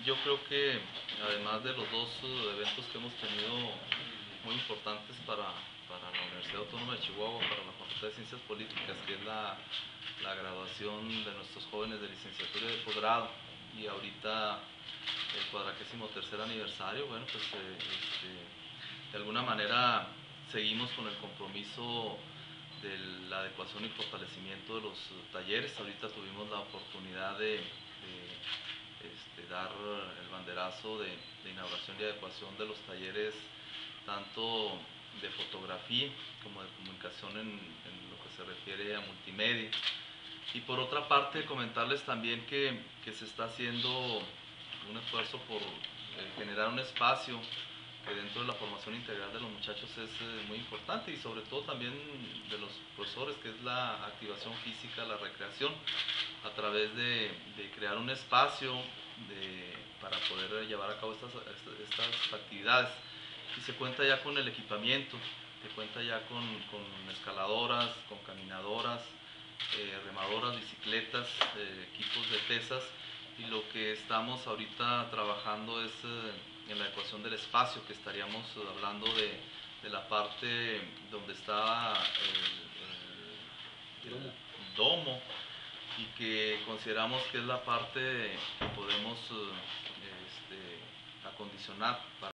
Yo creo que además de los dos eventos que hemos tenido muy importantes para la Universidad Autónoma de Chihuahua, para la Facultad de Ciencias Políticas, que es la graduación de nuestros jóvenes de licenciatura y de posgrado, y ahorita el 43º aniversario, bueno, pues de alguna manera seguimos con el compromiso de la adecuación y fortalecimiento de los talleres. Ahorita tuvimos la oportunidad de dar el banderazo de inauguración y adecuación de los talleres, tanto de fotografía como de comunicación en lo que se refiere a multimedia. Y por otra parte, comentarles también que se está haciendo un esfuerzo por generar un espacio que dentro de la formación integral de los muchachos es muy importante, y sobre todo también de los profesores, que es la activación física, la recreación, a través de crear un espacio para poder llevar a cabo estas actividades. Y se cuenta ya con el equipamiento, se cuenta ya con escaladoras, con caminadoras, remadoras, bicicletas, equipos de pesas, y lo que estamos ahorita trabajando es en la adecuación del espacio, que estaríamos hablando de la parte donde está el domo, y que consideramos que es la parte que podemos acondicionar para